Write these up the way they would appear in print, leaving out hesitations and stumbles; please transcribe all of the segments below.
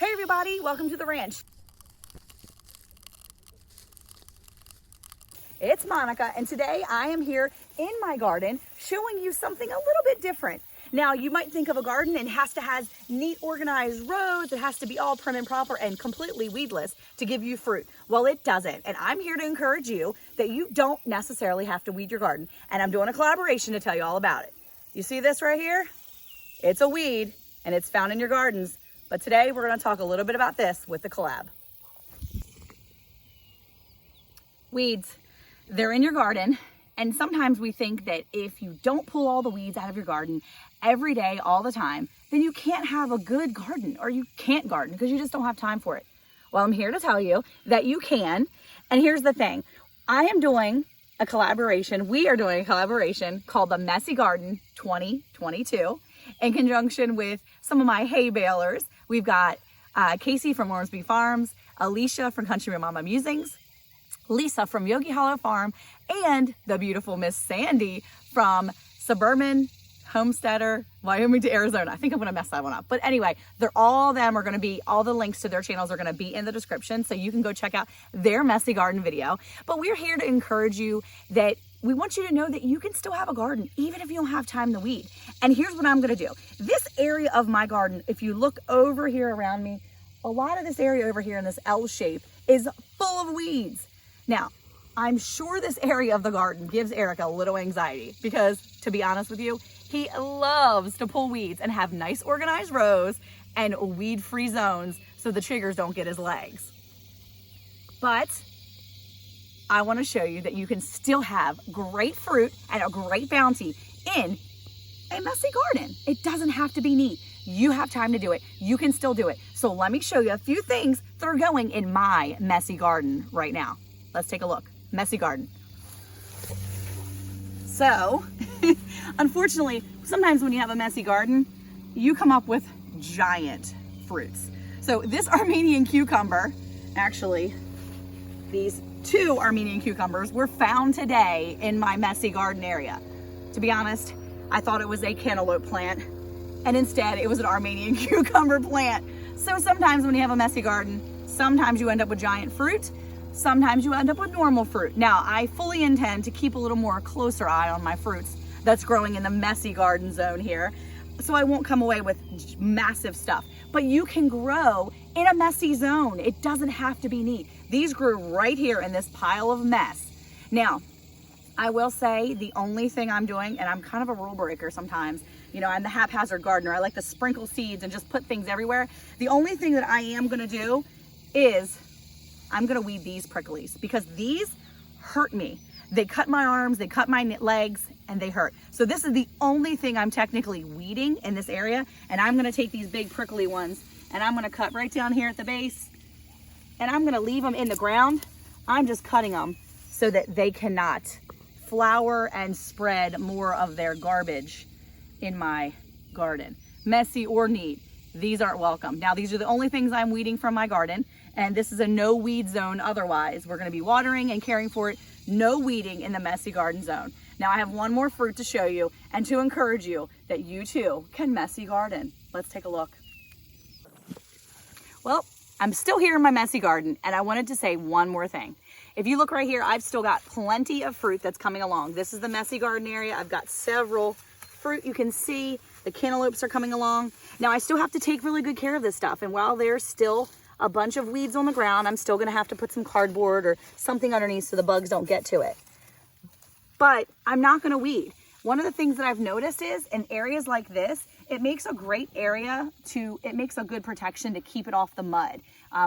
Hey everybody, welcome to the ranch. It's Monica, and today I am here in my garden showing you something a little bit different. Now, you might think of a garden and it has to have neat organized rows. It has to be all prim and proper and completely weedless to give you fruit. Well, it doesn't. And I'm here to encourage you that you don't necessarily have to weed your garden. And I'm doing a collaboration to tell you all about it. You see this right here? It's a weed and it's found in your gardens. But today we're going to talk a little bit about this with the Collab. Weeds, they're in your garden. And sometimes we think that if you don't pull all the weeds out of your garden every day, all the time, then you can't have a good garden, or you can't garden because you just don't have time for it. Well, I'm here to tell you that you can. And here's the thing. I am doing a collaboration. We are doing a collaboration called the Messy Garden 2022 in conjunction with some of my hay balers. We've got Casey from Ormsby Farms, Alicia from Country Mama Musings, Lisa from Yogi Hollow Farm, and the beautiful Miss Sandy from Suburban Homesteader, Wyoming to Arizona. I think I'm gonna mess that one up. But anyway, all the links to their channels are gonna be in the description, so you can go check out their messy garden video. But we're here to encourage you that we want you to know that you can still have a garden, even if you don't have time to weed. And here's what I'm gonna do. This area of my garden, if you look over here around me, a lot of this area over here in this L shape is full of weeds. Now, I'm sure this area of the garden gives Eric a little anxiety because, to be honest with you, he loves to pull weeds and have nice organized rows and weed-free zones so the chiggers don't get his legs. But I want to show you that you can still have great fruit and a great bounty in a messy garden. It doesn't have to be neat. You have time to do it. You can still do it. So let me show you a few things that are going in my messy garden right now. Let's take a look. Messy garden. So, unfortunately, sometimes when you have a messy garden, you come up with giant fruits. So this Armenian cucumber, actually, these two Armenian cucumbers were found today in my messy garden area. To be honest, I thought it was a cantaloupe plant, and instead it was an Armenian cucumber plant. So sometimes when you have a messy garden, sometimes you end up with giant fruit, sometimes you end up with normal fruit. Now, I fully intend to keep a little more closer eye on my fruits that's growing in the messy garden zone here, so I won't come away with massive stuff. But you can grow in a messy zone. It doesn't have to be neat. These grew right here in this pile of mess. Now, I will say the only thing I'm doing, and I'm kind of a rule breaker sometimes, you know, I'm the haphazard gardener. I like to sprinkle seeds and just put things everywhere. The only thing that I am gonna do is I'm gonna weed these pricklies because these hurt me. They cut my arms, they cut my legs, and they hurt. So this is the only thing I'm technically weeding in this area. And I'm gonna take these big prickly ones and I'm gonna cut right down here at the base, and I'm gonna leave them in the ground. I'm just cutting them so that they cannot flower and spread more of their garbage in my garden. Messy or neat, these aren't welcome. Now, these are the only things I'm weeding from my garden, and this is a no weed zone otherwise. We're gonna be watering and caring for it. No weeding in the messy garden zone. Now, I have one more fruit to show you and to encourage you that you too can messy garden. Let's take a look. Well, I'm still here in my messy garden, and I wanted to say one more thing. If you look right here, I've still got plenty of fruit that's coming along. This is the messy garden area. I've got several fruit. You can see the cantaloupes are coming along. Now, I still have to take really good care of this stuff, and while there's still a bunch of weeds on the ground, I'm still gonna have to put some cardboard or something underneath so the bugs don't get to it. But I'm not gonna weed. One of the things that I've noticed is in areas like this, it makes a great area it makes a good protection to keep it off the mud.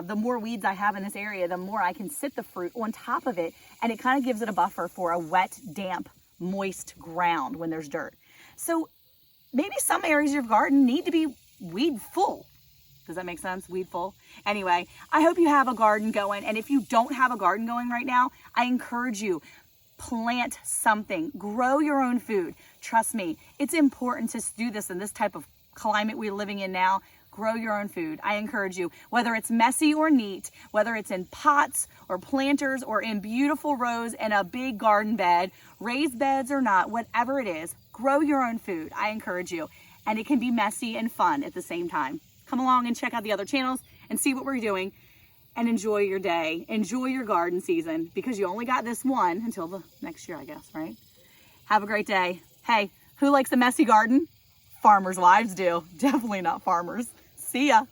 The more weeds I have in this area, the more I can sit the fruit on top of it, and it kind of gives it a buffer for a wet, damp, moist ground when there's dirt. So maybe some areas of your garden need to be weed full. Does that make sense? Weed full. Anyway, I hope you have a garden going. And if you don't have a garden going right now, I encourage you, plant something, grow your own food. Trust me, it's important to do this in this type of climate we're living in now. Grow your own food. I encourage you, whether it's messy or neat, whether it's in pots or planters or in beautiful rows in a big garden bed, raised beds or not, whatever it is, grow your own food. I encourage you. And it can be messy and fun at the same time. come along and check out the other channels and see what we're doing and enjoy your day. Enjoy your garden season because you only got this one until the next year, I guess, right? Have a great day. Hey, who likes a messy garden? Farmers' wives do. Definitely not farmers. See ya.